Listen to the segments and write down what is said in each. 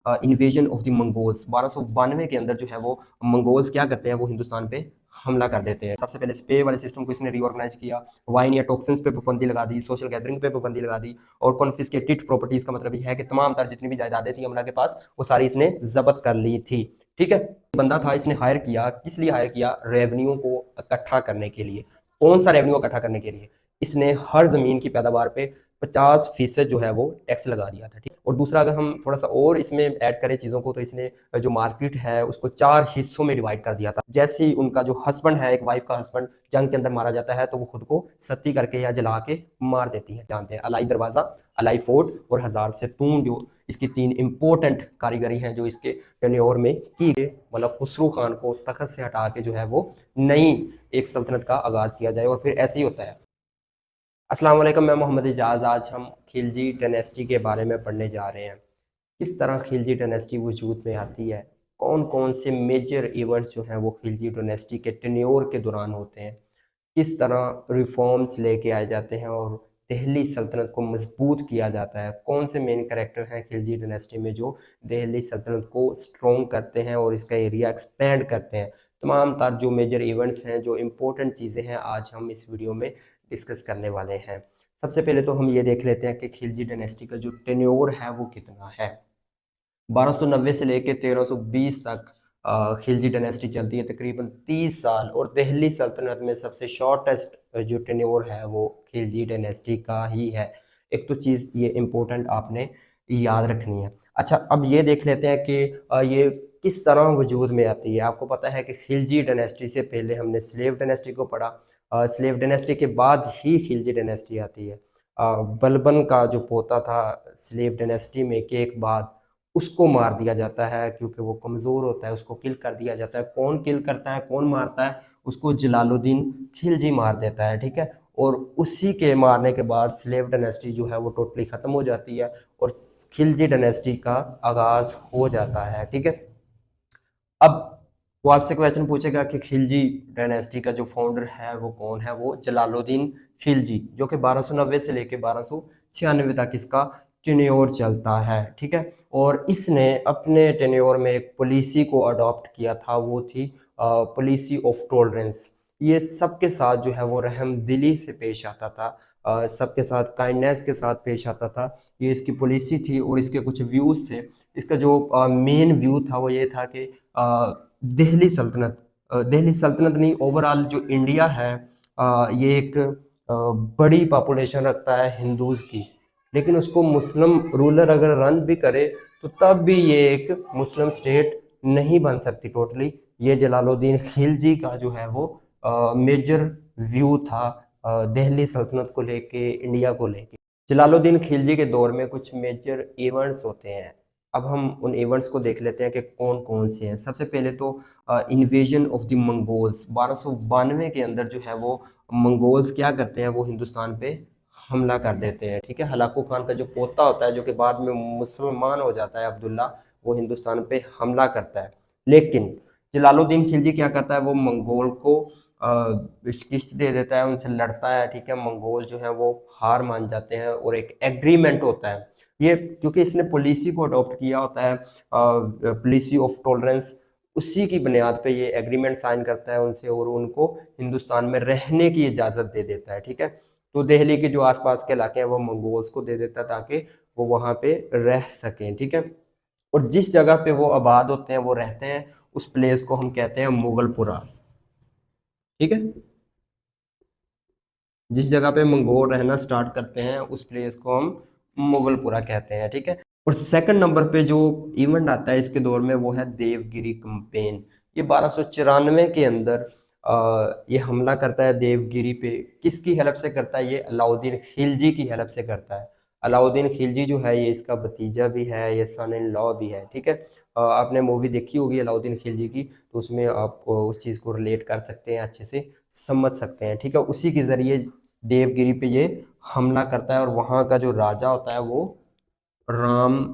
Invasion of the Mongols. 1292 के अंदर जो है वो मंगोल्स क्या करते हैं, वो हिंदुस्तान पे हमला कर देते हैं। सबसे पहले स्पे वाले सिस्टम को इसने रीऑर्गेनाइज किया, वाइन या टॉक्सिन्स पे पाबंदी लगा दी, सोशल गैदरिंग पे पाबंदी लगा दी, और कॉन्फिस्केटेड प्रॉपर्टीज का मतलब ये है कि तमाम तर जितनी भी जायदादें थी हमला के पास वो सारी इसने जब्त कर ली थी। ठीक है, बंदा था इसने हायर किया, किस लिए हायर किया, रेवेन्यू को इकट्ठा करने के लिए। कौन सा रेवेन्यू इकट्ठा करने के लिए, इसने हर जमीन की पैदावार पे 50% जो है वो टैक्स लगा दिया था। ठीक, और दूसरा अगर हम थोड़ा सा और इसमें ऐड करें चीज़ों को, तो इसने जो मार्केट है उसको 4 हिस्सों में डिवाइड कर दिया था। जैसे ही उनका जो हस्बैंड है, एक वाइफ का हस्बैंड जंग के अंदर मारा जाता है, तो वो खुद को सती करके या जला के मार देती है। जानते हैं अलाई दरवाजा, अलाई फोर्ट और हजार से तून, जो इसकी 3 इंपॉर्टेंट कारीगरी हैं जो इसके टेन्योर में की गई। मतलब खुसरो खान को तख्त से हटा के जो है वो नई एक सल्तनत का आगाज किया जाए, और फिर ऐसे ही होता है। अस्सलाम वालेकुम, मैं मोहम्मद इजाज़। आज हम खिलजी डायनेस्टी के बारे में पढ़ने जा रहे हैं। किस तरह खिलजी डायनेस्टी वजूद में आती है, कौन कौन से मेजर इवेंट्स जो हैं वो खिलजी डायनेस्टी के टेन्योर के दौरान होते हैं, किस तरह रिफॉर्म्स लेके आए जाते हैं और दिल्ली सल्तनत को मजबूत किया जाता है, कौन से मेन कैरेक्टर हैं खिलजी डायनेस्टी में जो दिल्ली सल्तनत को स्ट्रॉन्ग करते हैं और इसका एरिया एक्सपेंड करते हैं। तमाम तार जो मेजर इवेंट्स हैं, जो इम्पोर्टेंट चीज़ें हैं, आज हम इस वीडियो में डिस्कस करने वाले हैं। सबसे पहले तो हम ये देख लेते हैं कि खिलजी डायनेस्टी का जो टेन्योर है वो कितना है। 1290 से लेकर 1320 तक खिलजी डायनेस्टी चलती है, तकरीबन 30 साल। और दिल्ली सल्तनत में सबसे शॉर्टेस्ट जो टेन्योर है वो खिलजी डायनेस्टी का ही है। एक तो चीज़ ये इम्पोर्टेंट आपने याद रखनी है। अच्छा, अब ये देख लेते हैं कि ये किस तरह वजूद में आती है। आपको पता है कि खिलजी डायनेस्टी से पहले हमने स्लेव डायनेस्टी को पढ़ा, स्लेव डायनेस्टी के बाद ही खिलजी डायनेस्टी आती है। बलबन का जो पोता था स्लेव डायनेस्टी में के एक बाद, उसको मार दिया जाता है क्योंकि वो कमज़ोर होता है, उसको किल कर दिया जाता है। कौन किल करता है, कौन मारता है, उसको जलालुद्दीन खिलजी मार देता है। ठीक है, और उसी के मारने के बाद स्लेव डायनेस्टी जो है वो टोटली ख़त्म हो जाती है और खिलजी डायनेस्टी का आगाज़ हो जाता है। ठीक है, अब वो आपसे क्वेश्चन पूछेगा कि खिलजी डायनेस्टी का जो फाउंडर है वो कौन है, वो जलालुद्दीन खिलजी, जो कि 1290 से लेकर 1296 तक इसका टेन्योर चलता है। ठीक है, और इसने अपने टेन्योर में एक पॉलिसी को अडॉप्ट किया था, वो थी पॉलिसी ऑफ टॉलरेंस। ये सबके साथ जो है वो रहम दिली से पेश आता था, सबके साथ काइंडनेस के साथ पेश आता था। ये इसकी पॉलिसी थी और इसके कुछ व्यूज़ थे। इसका जो मेन व्यू था वो ये था कि दिल्ली सल्तनत, दिल्ली सल्तनत नहीं, ओवरऑल जो इंडिया है, ये एक बड़ी पॉपुलेशन रखता है हिंदूज़ की, लेकिन उसको मुस्लिम रूलर अगर रन भी करे तो तब भी ये एक मुस्लिम स्टेट नहीं बन सकती टोटली। ये जलालुद्दीन खिलजी का जो है वो मेजर व्यू था दिल्ली सल्तनत को लेके, इंडिया को लेके। जलालुद्दीन खिलजी के दौर में कुछ मेजर इवेंट्स होते हैं। अब हम उन इवेंट्स को देख लेते हैं कि कौन कौन से हैं। सबसे पहले तो इन्वेजन ऑफ द मंगोल्स। 1292 के अंदर जो है वो मंगोल्स क्या करते हैं, वो हिंदुस्तान पे हमला कर देते हैं। ठीक है, हलाकू खान का जो पोता होता है, जो कि बाद में मुसलमान हो जाता है, अब्दुल्ला, वो हिंदुस्तान पे हमला करता है। लेकिन जलालुद्दीन खिलजी क्या करता है, वो मंगोल को किश्त दे देता है, उनसे लड़ता है। ठीक है, मंगोल जो है वो हार मान जाते हैं और एक एग्रीमेंट होता है। ये क्योंकि इसने पॉलिसी को अडॉप्ट किया होता है, पॉलिसी ऑफ टॉलरेंस, उसी की बुनियाद पे ये एग्रीमेंट साइन करता है उनसे और उनको हिंदुस्तान में रहने की इजाज़त दे देता है। ठीक है, तो दिल्ली के जो आसपास के इलाके हैं वो मंगोल्स को दे देता है ताकि वो वहाँ पे रह सकें। ठीक है, और जिस जगह पे वो आबाद होते हैं, वो रहते हैं, उस प्लेस को हम कहते हैं मुगलपुरा। ठीक है, जिस जगह पे मंगोल रहना स्टार्ट करते हैं उस प्लेस को हम मुगलपुरा कहते हैं। ठीक है, और सेकंड नंबर पे जो इवेंट आता है इसके दौर में वो है देवगिरी कैंपेन। ये 1294 के अंदर ये हमला करता है देवगिरी पे। किसकी हेल्प से करता है, ये अलाउद्दीन खिलजी की हेल्प से करता है। अलाउद्दीन खिलजी जो है ये इसका भतीजा भी है, ये सन इन लॉ भी है। ठीक है, आपने मूवी देखी होगी अलाउद्दीन खिलजी की, तो उसमें आप उस चीज़ को रिलेट कर सकते हैं, अच्छे से समझ सकते हैं। ठीक है, उसी के ज़रिए देवगिरी पे ये हमला करता है और वहाँ का जो राजा होता है वो राम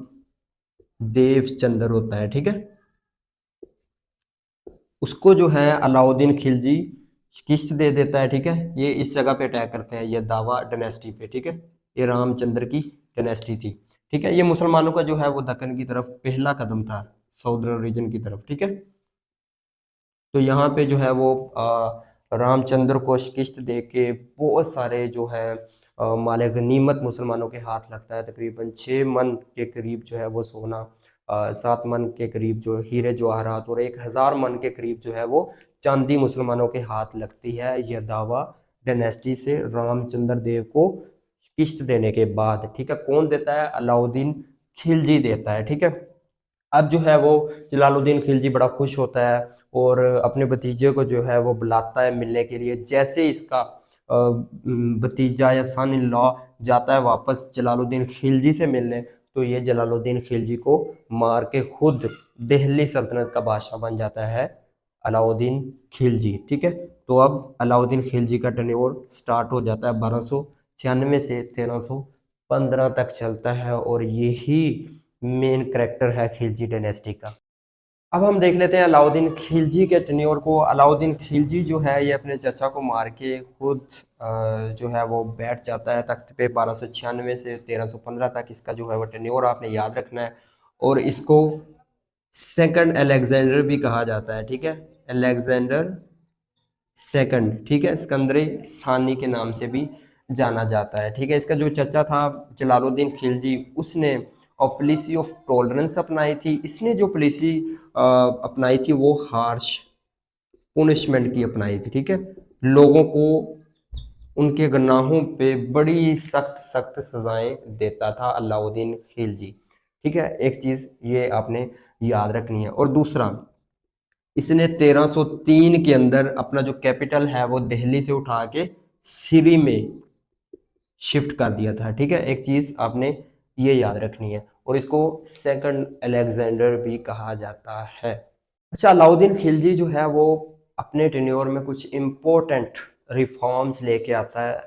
देवचंद्र होता है। ठीक है, उसको जो है अलाउद्दीन खिलजी किश्त दे देता है। ठीक है, ये इस जगह पे अटैक करते हैं, ये दावा डायनेस्टी पे। ठीक है, ये रामचंद्र की डायनेस्टी थी। ठीक है, ये मुसलमानों का जो है वो दक्कन की तरफ पहला कदम था, साउदर्न रीजन की तरफ। ठीक है, तो यहाँ पे जो है वो रामचंद्र को शिकस्त दे के बहुत सारे जो है माले गनीमत मुसलमानों के हाथ लगता है। तकरीबन 6 मन के करीब जो है वो सोना, 7 मन के करीब जो हीरे जवाहरात और 1000 मन के करीब जो है वो चांदी मुसलमानों के हाथ लगती है। यह दावा डायनेस्टी से रामचंद्र देव को किस्त देने के बाद। ठीक है, कौन देता है? अलाउद्दीन खिलजी देता है। ठीक है, अब जो है वो जलालुद्दीन खिलजी बड़ा खुश होता है और अपने भतीजे को जो है वो बुलाता है मिलने के लिए। जैसे इसका भतीजा या सन इन लॉ जाता है वापस जलालुद्दीन खिलजी से मिलने, तो ये जलालुद्दीन खिलजी को मार के खुद दिल्ली सल्तनत का बादशाह बन जाता है अलाउद्दीन खिलजी। ठीक है, तो अब अलाउद्दीन खिलजी का टर्नओवर स्टार्ट हो जाता है 1296 से 1315 तक चलता है और यही मेन करेक्टर है खिलजी डायनेस्टी का। अब हम देख लेते हैं अलाउद्दीन खिलजी के टेन्योर को। अलाउद्दीन खिलजी जो है ये अपने चचा को मार के खुद जो है वो बैठ जाता है तख्त पे 1296 से 1315 तक। इसका जो है वो टेन्योर आपने याद रखना है और इसको सेकंड अलेक्जेंडर भी कहा जाता है। ठीक है, अलेक्जेंडर सेकंड। ठीक है, सिकंदर सानी के नाम से भी जाना जाता है। ठीक है, इसका जो चचा था जलालुद्दीन खिलजी, उसने पॉलिसी ऑफ टॉलरेंस अपनाई थी। इसने जो पॉलिसी अपनाई थी वो हार्श पुनिशमेंट की अपनाई थी। ठीक है, लोगों को उनके गुनाहों पे बड़ी सख्त सख्त सजाएं देता था अलाउद्दीन खिलजी। ठीक है, एक चीज ये आपने याद रखनी है। और दूसरा, इसने 1303 के अंदर अपना जो कैपिटल है वो दिल्ली से उठा के सिरी में शिफ्ट कर दिया था। ठीक है, एक चीज आपने ये याद रखनी है और इसको सेकंड अलेक्जेंडर भी कहा जाता है। अच्छा, अलाउद्दीन खिलजी जो है वो अपने टेन्योर में कुछ इम्पोर्टेंट रिफॉर्म्स लेके आता है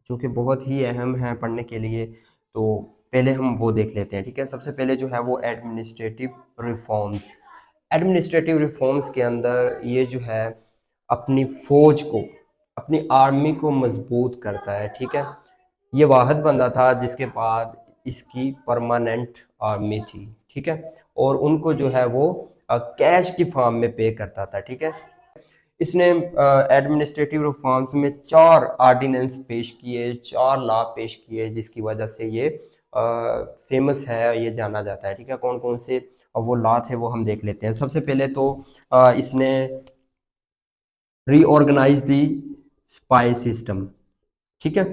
जो कि बहुत ही अहम है पढ़ने के लिए। तो पहले हम वो देख लेते हैं। ठीक है, सबसे पहले जो है वो एडमिनिस्ट्रेटिव रिफॉर्म्स। एडमिनिस्ट्रेटिव रिफॉर्म्स के अंदर ये जो है अपनी फौज को, अपनी आर्मी को मजबूत करता है। ठीक है, ये वाहिद बंदा था जिसके बाद इसकी परमानेंट आर्मी थी। ठीक है, और उनको जो है वो कैश की फॉर्म में पे करता था। ठीक है, इसने एडमिनिस्ट्रेटिव रिफॉर्म्स में 4 ऑर्डिनेंस पेश किए, 4 लॉ पेश किए, जिसकी वजह से ये फेमस है, ये जाना जाता है। ठीक है, कौन कौन से वो लॉ थे वो हम देख लेते हैं। सबसे पहले तो इसने रीऑर्गेनाइज दी स्पाई सिस्टम। ठीक है,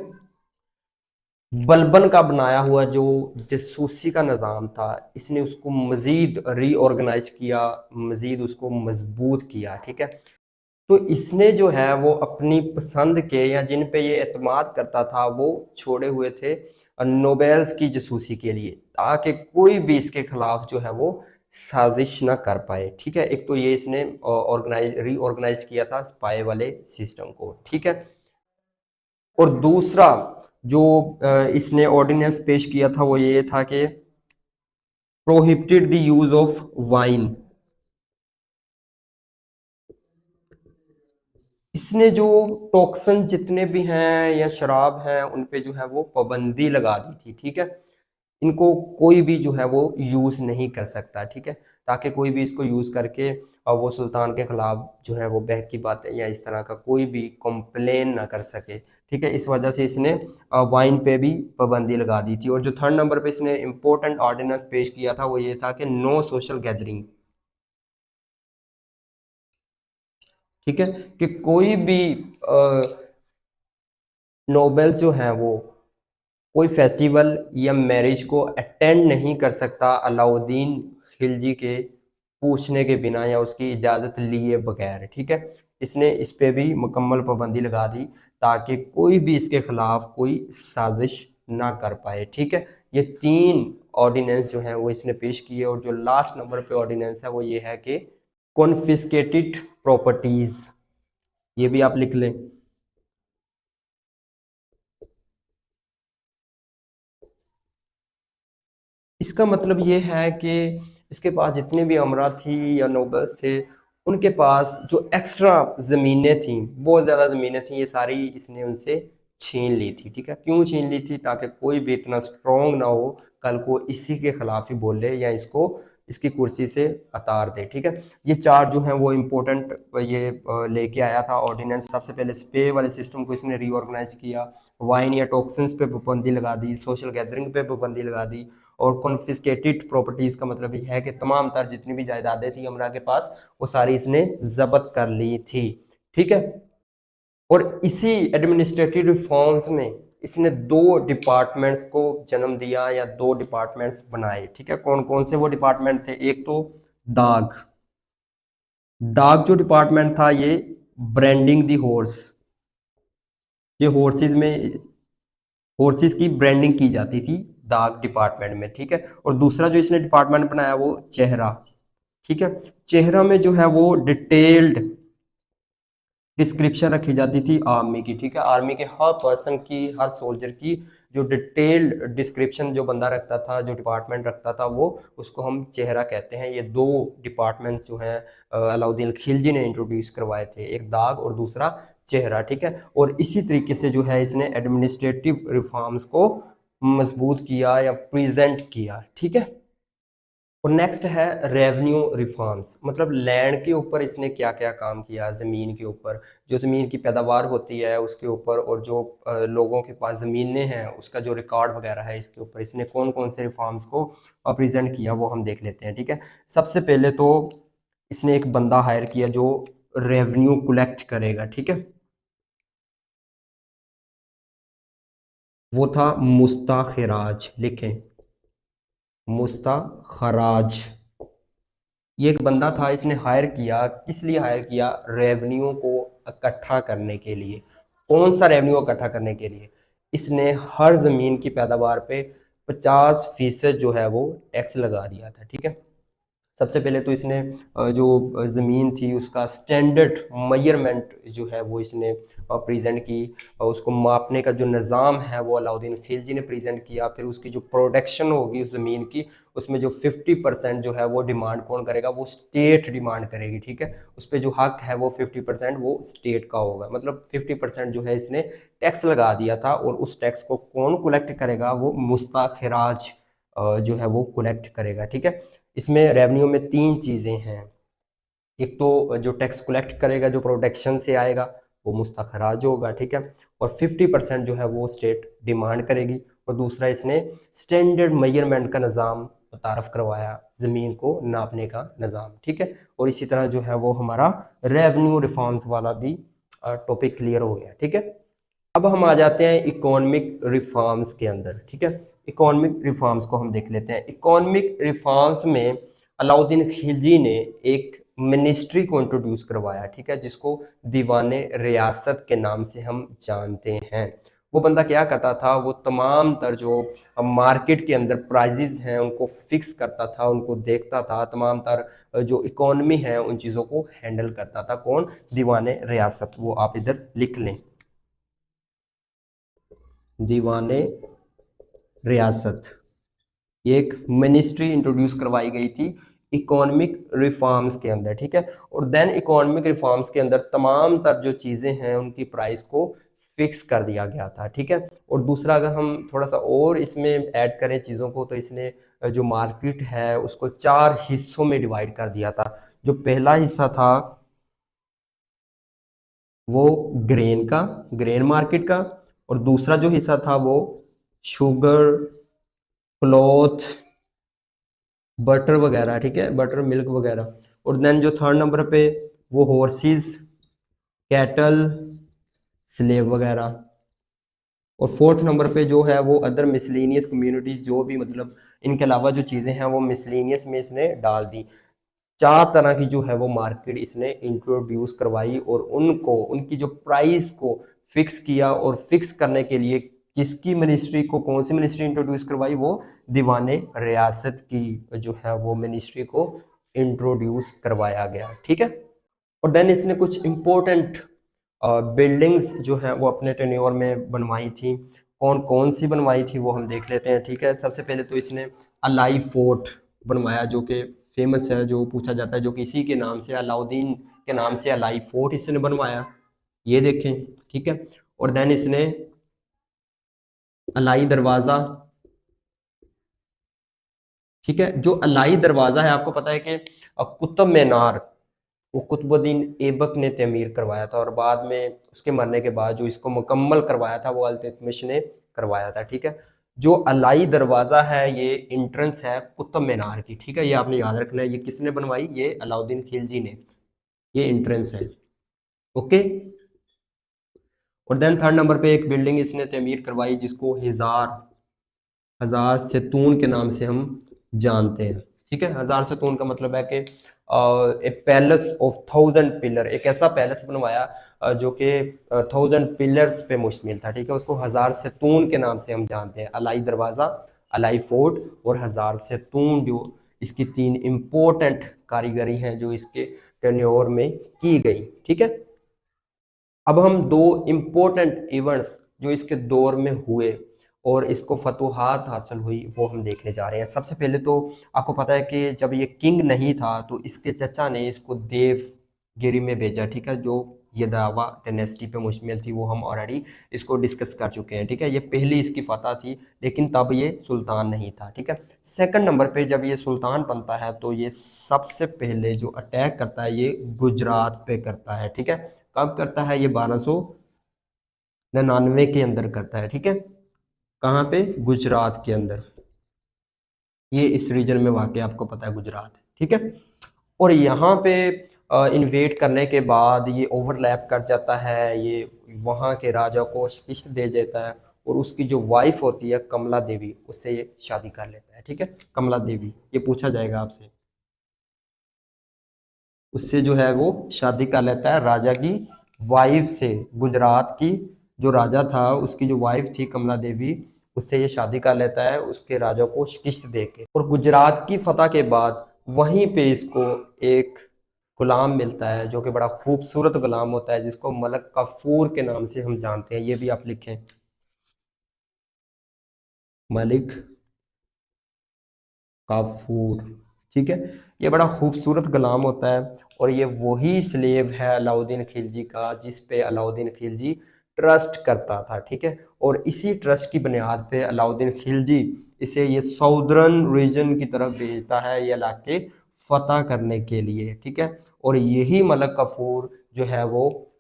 बलबन का बनाया हुआ जो जासूसी का निज़ाम था, इसने उसको मज़ीद रीऑर्गेनाइज किया, मज़ीद उसको मजबूत किया। ठीक है, तो इसने जो है वो अपनी पसंद के या जिन पे ये एतमाद करता था वो छोड़े हुए थे नोबेल्स की जासूसी के लिए, ताकि कोई भी इसके खिलाफ जो है वो साजिश ना कर पाए। ठीक है, एक तो ये इसने रीऑर्गेनाइज किया था स्पाई वाले सिस्टम को। ठीक है, और दूसरा जो इसने ऑर्डिनेंस पेश किया था वो ये था कि prohibited the use of wine. इसने जो टॉक्सन जितने भी हैं या शराब हैं उन पे जो है वो पाबंदी लगा दी थी। ठीक है, इनको कोई भी जो है वो यूज नहीं कर सकता। ठीक है, ताकि कोई भी इसको यूज करके वो सुल्तान के खिलाफ जो है वो बहकी बातें या इस तरह का कोई भी कंप्लेन ना कर सके। ठीक है, इस वजह से इसने वाइन पे भी पाबंदी लगा दी थी। और जो थर्ड नंबर पे इसने इम्पोर्टेंट ऑर्डिनेंस पेश किया था वो ये था कि नो सोशल गैदरिंग। ठीक है, कि कोई भी नोबेल जो हैं वो कोई फेस्टिवल या मैरिज को अटेंड नहीं कर सकता अलाउद्दीन खिलजी के पूछने के बिना या उसकी इजाज़त लिए बगैर। ठीक है, इसने इस पे भी मुकम्मल पाबंदी लगा दी ताकि कोई भी इसके खिलाफ कोई साजिश ना कर पाए। ठीक है, ये 3 ऑर्डिनेंस जो हैं वो इसने पेश किए और जो लास्ट नंबर पे ऑर्डिनेंस है वो ये है कि कॉन्फिस्केटेड प्रॉपर्टीज। ये भी आप लिख लें। इसका मतलब ये है कि इसके पास जितने भी अमरा थी या नोबल्स थे, उनके पास जो एक्स्ट्रा ज़मीनें थी, बहुत ज़्यादा ज़मीनें थी, ये सारी इसने उनसे छीन ली थी। ठीक है, क्यों छीन ली थी? ताकि कोई भी इतना स्ट्रॉन्ग ना हो कल को इसी के खिलाफ ही बोले या इसको इसकी कुर्सी से उतार दे। ठीक है, ये चार जो है वो इम्पोर्टेंट ये लेके आया था ऑर्डिनेंस। सबसे पहले स्पे वाले सिस्टम को इसने रीऑर्गेनाइज किया, वाइन या टॉक्सिन्स पे पाबंदी लगा दी, सोशल गैदरिंग पे पाबंदी लगा दी, और कॉन्फिस्केटेड प्रॉपर्टीज का मतलब ये है कि तमाम तर जितनी भी जायदादें थी अमरा के पास वो सारी इसने जब्त कर ली थी। ठीक है, और इसी एडमिनिस्ट्रेटिव रिफॉर्म्स में इसने दो डिपार्टमेंट्स को जन्म दिया या दो डिपार्टमेंट्स बनाए। ठीक है, कौन कौन से वो डिपार्टमेंट थे? एक तो दाग, दाग जो डिपार्टमेंट था ये ब्रांडिंग दी हॉर्स, ये हॉर्सेज में हॉर्सेज की ब्रांडिंग की जाती थी दाग डिपार्टमेंट में। ठीक है, और दूसरा जो इसने डिपार्टमेंट बनाया वो चेहरा। ठीक है, चेहरा में जो है वो डिटेल्ड डिस्क्रिप्शन रखी जाती थी आर्मी की। ठीक है, आर्मी के हर पर्सन की, हर सोल्जर की जो डिटेल्ड डिस्क्रिप्शन जो बंदा रखता था, जो डिपार्टमेंट रखता था, वो उसको हम चेहरा कहते हैं। ये दो डिपार्टमेंट्स जो हैं अलाउद्दीन खिलजी ने इंट्रोड्यूस करवाए थे, एक दाग और दूसरा चेहरा। ठीक है, और इसी तरीके से जो है इसने एडमिनिस्ट्रेटिव रिफॉर्म्स को मजबूत किया या प्रेजेंट किया। ठीक है, और नेक्स्ट है रेवेन्यू रिफॉर्म्स, मतलब लैंड के ऊपर इसने क्या क्या काम किया, ज़मीन के ऊपर, जो ज़मीन की पैदावार होती है उसके ऊपर, और जो लोगों के पास ज़मीनें हैं उसका जो रिकॉर्ड वगैरह है, इसके ऊपर इसने कौन कौन से रिफॉर्म्स को प्रेजेंट किया वो हम देख लेते हैं। ठीक है, सबसे पहले तो इसने एक बंदा हायर किया जो रेवेन्यू कलेक्ट करेगा। ठीक है, वो था मुस्ताखिराज, लिखें मुस्ताखराज। ये एक बंदा था, इसने हायर किया, किस लिए हायर किया? रेवेन्यू को इकट्ठा करने के लिए। कौन सा रेवेन्यू इकट्ठा करने के लिए? इसने हर ज़मीन की पैदावार पे 50% जो है वो टैक्स लगा दिया था। ठीक है, सबसे पहले तो इसने जो ज़मीन थी उसका स्टैंडर्ड मेजरमेंट जो है वो इसने प्रेजेंट की, और उसको मापने का जो निज़ाम है वो अलाउद्दीन खिलजी ने प्रेजेंट किया। फिर उसकी जो प्रोडक्शन होगी उस ज़मीन की, उसमें जो 50% जो है वो डिमांड कौन करेगा? वो स्टेट डिमांड करेगी। ठीक है, उस पर जो हक है वो 50% वो स्टेट का होगा, मतलब 50% जो है इसने टैक्स लगा दिया था। और उस टैक्स को कौन कलेक्ट करेगा? वो मुस्ताखिराज जो है वो कलेक्ट करेगा। ठीक है, इसमें रेवेन्यू में तीन चीज़ें हैं। एक तो जो टैक्स कलेक्ट करेगा जो प्रोडक्शन से आएगा वो मुस्तखराज होगा। ठीक है, और 50% जो है वो स्टेट डिमांड करेगी। और दूसरा इसने स्टैंडर्ड मेजरमेंट का निज़ाम तारफ़ करवाया, ज़मीन को नापने का निज़ाम। ठीक है, और इसी तरह जो है वो हमारा रेवेन्यू रिफॉर्म्स वाला भी टॉपिक क्लियर हो गया। ठीक है, अब हम आ जाते हैं इकोनॉमिक रिफॉर्म्स के अंदर। ठीक है, इकोनॉमिक रिफॉर्म्स को हम देख लेते हैं। इकोनॉमिक रिफॉर्म्स में अलाउद्दीन खिलजी ने एक मिनिस्ट्री को इंट्रोड्यूस करवाया। ठीक है, जिसको दीवाने रियासत के नाम से हम जानते हैं। वो बंदा क्या करता था? वो तमाम तर जो मार्केट के अंदर प्राइजेज हैं उनको फिक्स करता था, उनको देखता था, तमाम तर जो इकोनॉमी है उन चीज़ों को हैंडल करता था। कौन? दीवाने रियासत। वो आप इधर लिख लें, दीवाने रियासत। ये एक मिनिस्ट्री इंट्रोड्यूस करवाई गई थी इकोनॉमिक रिफॉर्म्स के अंदर। ठीक है, और देन इकोनॉमिक रिफॉर्म्स के अंदर तमाम तर जो चीज़ें हैं उनकी प्राइस को फिक्स कर दिया गया था। ठीक है, और दूसरा अगर हम थोड़ा सा और इसमें ऐड करें चीज़ों को, तो इसने जो मार्केट है उसको 4 हिस्सों में डिवाइड कर दिया था। जो पहला हिस्सा था वो ग्रेन का, ग्रेन मार्केट का, और दूसरा जो हिस्सा था वो शुगर, क्लॉथ, बटर वगैरह। ठीक है, बटर मिल्क वगैरह। और देन जो थर्ड नंबर पे वो हॉर्सेस, कैटल, स्लेव वगैरह। और फोर्थ नंबर पे जो है वो अदर मिसलेनियस कम्युनिटीज, जो भी मतलब इनके अलावा जो चीज़ें हैं वो मिसलेनियस में इसने डाल दी। 4 तरह की जो है वो मार्केट इसने इंट्रोड्यूस करवाई, और उनको उनकी जो प्राइस को फिक्स किया। और फिक्स करने के लिए किसकी मिनिस्ट्री को, कौन सी मिनिस्ट्री इंट्रोड्यूस करवाई? वो दीवाने रियासत की जो है वो मिनिस्ट्री को इंट्रोड्यूस करवाया गया। ठीक है, और देन इसने कुछ इंपॉर्टेंट बिल्डिंग्स जो हैं वो अपने टेन्योर में बनवाई थी। कौन कौन सी बनवाई थी वो हम देख लेते हैं। ठीक है, सबसे पहले तो इसने अलाई फोर्ट बनवाया, जो कि फेमस है, जो पूछा जाता है, जो कि इसी के नाम से, अलाउद्दीन के नाम से अलाई फोर्ट इसने बनवाया, ये देखें। ठीक है, और देन इसने अलाई दरवाजा, ठीक है। जो अलाई दरवाजा है, आपको पता है कि कुतुब मीनार वो कुतुबुद्दीन ऐबक ने तमीर करवाया था, और बाद में उसके मरने के बाद जो इसको मुकम्मल करवाया था वो अल्तमिश ने करवाया था, ठीक है। जो अलाई दरवाजा है ये इंट्रेंस है कुतुब मीनार की, ठीक है। ये आपने याद रखना है, ये किसने बनवाई, ये अलाउद्दीन खिलजी ने, ये इंट्रेंस है, ओके। और देन थर्ड नंबर पे एक बिल्डिंग इसने तमीर करवाई जिसको हजार हजार सेतून के नाम से हम जानते हैं, ठीक है। हजार सेतून का मतलब है कि ए पैलेस ऑफ थाउजेंड पिलर, एक ऐसा पैलेस बनवाया जो कि थाउजेंड पिलर्स पे मुश्तमिल था, ठीक है। उसको हजार सेतून के नाम से हम जानते हैं, अलाई दरवाजा, अलाई फोर्ट और हजार सेतून, जो इसकी तीन इंपॉर्टेंट कारीगरी हैं जो इसके टेन्योर में की गई, ठीक है। अब हम दो इम्पोर्टेंट इवेंट्स जो इसके दौर में हुए और इसको फतूहात हासिल हुई वो हम देखने जा रहे हैं। सबसे पहले तो आपको पता है कि जब ये किंग नहीं था तो इसके चचा ने इसको देवगिरी में भेजा, ठीक है। जो ये दावा डायनेस्टी पे मुश्तमिल थी वो हम ऑलरेडी इसको डिस्कस कर चुके हैं, ठीक है। ये पहली इसकी फतह थी, लेकिन तब ये सुल्तान नहीं था, ठीक है। सेकंड नंबर पे जब ये सुल्तान बनता है तो ये सबसे पहले जो अटैक करता है ये गुजरात पे करता है, ठीक है। कब करता है, ये 1299 के अंदर करता है, ठीक है। कहाँ पे, गुजरात के अंदर, ये इस रीजन में वाकई आपको पता है गुजरात, ठीक है। और यहाँ पे इन्वेट करने के बाद ये ओवरलैप कर जाता है, ये वहाँ के राजा को शिकस्त दे देता है, और उसकी जो वाइफ होती है कमला देवी उससे ये शादी कर लेता है, ठीक है। कमला देवी, ये पूछा जाएगा आपसे, उससे जो है वो शादी कर लेता है राजा की वाइफ से, गुजरात की जो राजा था उसकी जो वाइफ थी कमला देवी, उससे ये शादी कर लेता है उसके राजा को शिकस्त दे के। और गुजरात की फतह के बाद वहीं पे इसको एक गुलाम मिलता है जो कि बड़ा खूबसूरत गुलाम होता है, जिसको मलक काफूर के नाम से हम जानते हैं, ये भी आप लिखें, मलिक काफूर, ठीक है। ये बड़ा खूबसूरत गुलाम होता है, और ये वही स्लेव है अलाउद्दीन खिलजी का जिस पे अलाउद्दीन खिलजी ट्रस्ट करता था, ठीक है। और इसी ट्रस्ट की बुनियाद पे अलाउद्दीन खिलजी इसे ये साउदर्न रीजन की तरफ भेजता है ये इलाके फतह करने के लिए, ठीक है। और यही मलक कफूर जो है वो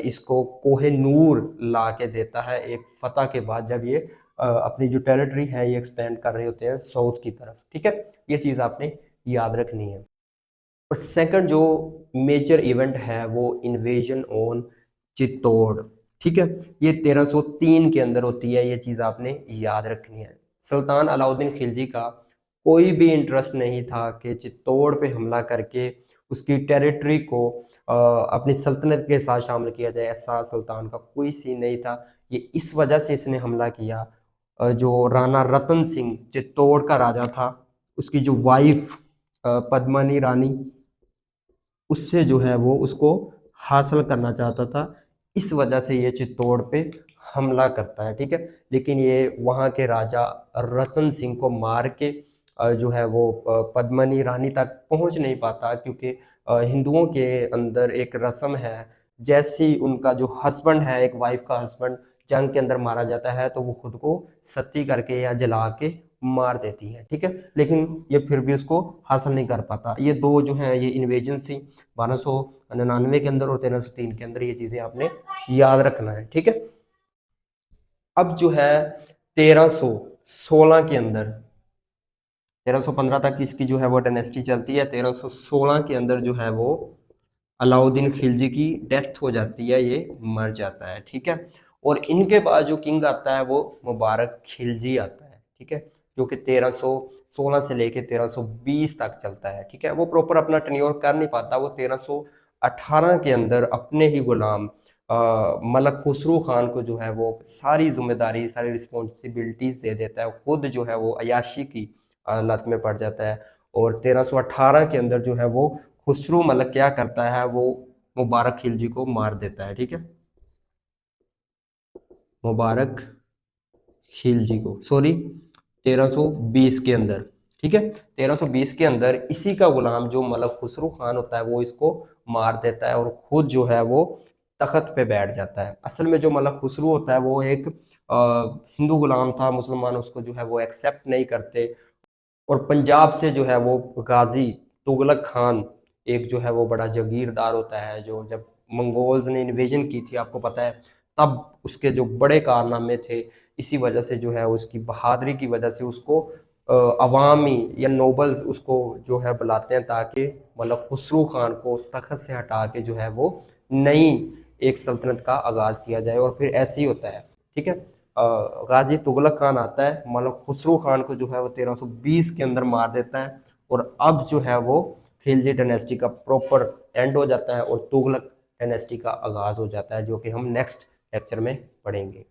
इसको कोहे नूर ला के देता है एक फतह के बाद, जब ये अपनी जो टेरिटरी है ये एक्सपेंड कर रहे होते हैं साउथ की तरफ, ठीक है। ये चीज़ आपने याद रखनी है। और सेकंड जो मेजर इवेंट है वो इन्वेजन ऑन चित्तौड़, ठीक है। ये 1303 के अंदर होती है, ये चीज़ आपने याद रखनी है। सुल्तान अलाउद्दीन खिलजी का कोई भी इंटरेस्ट नहीं था कि चित्तौड़ पे हमला करके उसकी टेरिटरी को अपनी सल्तनत के साथ शामिल किया जाए, ऐसा सुल्तान का कोई सीन नहीं था। ये इस वजह से इसने हमला किया, जो राणा रतन सिंह चित्तौड़ का राजा था, उसकी जो वाइफ पद्मनी रानी, उससे जो है वो उसको हासिल करना चाहता था, इस वजह से ये चित्तौड़ पे हमला करता है, ठीक है। लेकिन ये वहाँ के राजा रतन सिंह को मार के जो है वो पद्मनी रानी तक पहुँच नहीं पाता, क्योंकि हिंदुओं के अंदर एक रस्म है, जैसे ही उनका जो हस्बैंड है, एक वाइफ का हस्बैंड जंग के अंदर मारा जाता है तो वो खुद को सती करके या जला के मार देती है, ठीक है। लेकिन ये फिर भी उसको हासिल नहीं कर पाता। ये दो जो है ये इन्वेजन थी 1299 के अंदर और 1303 के अंदर, ये चीजें आपने याद रखना है, ठीक है। अब जो है 1316 के अंदर, 1315 तक इसकी जो है वो डायनेस्टी चलती है, 1316 के अंदर जो है वो अलाउद्दीन खिलजी की डेथ हो जाती है, ये मर जाता है, ठीक है। और इनके बाद जो किंग आता है वो मुबारक खिलजी आता है, ठीक है, जो कि 1316 से लेके 1320 तक चलता है, ठीक है। वो प्रॉपर अपना टेन्योर कर नहीं पाता, वो 1318 के अंदर अपने ही गुलाम मलक खुसरू खान को जो है वो सारी जिम्मेदारी, सारी रिस्पॉन्सिबिलिटीज दे देता है, खुद जो है वो अयाशी की लत में पड़ जाता है। और 1318 के अंदर जो है वो खुसरू मलक क्या करता है, वो मुबारक खिलजी को मार देता है, ठीक है। मुबारक खिलजी को, सॉरी, 1320 के अंदर, ठीक है। 1320 के अंदर इसी का गुलाम जो मलक खुसरू खान होता है वो इसको मार देता है, और खुद जो है वो तख्त पे बैठ जाता है। असल में जो मलक खुसरो होता है वो एक हिंदू गुलाम था, मुसलमान उसको जो है वो एक्सेप्ट नहीं करते, और पंजाब से जो है वो गाजी तुगलक खान, एक जो है वो बड़ा जागीरदार होता है, जो जब मंगोल्स ने इन्वेजन की थी आपको पता है, तब उसके जो बड़े कारनामे थे, इसी वजह से जो है उसकी बहादुरी की वजह से उसको अवामी या नोबल्स उसको जो है बुलाते हैं, ताकि मतलब खुसरो खान को तख्त से हटा के जो है वो नई एक सल्तनत का आगाज किया जाए। और फिर ऐसे ही होता है, ठीक है। गाजी तुगलक खान आता है, मलक खुसरो खान को जो है वो 1320 के अंदर मार देता है, और अब जो है वो खिलजी डायनेस्टी का प्रॉपर एंड हो जाता है और तुगलक डायनेस्टी का आगाज हो जाता है, जो कि हम नेक्स्ट लेक्चर में पढ़ेंगे।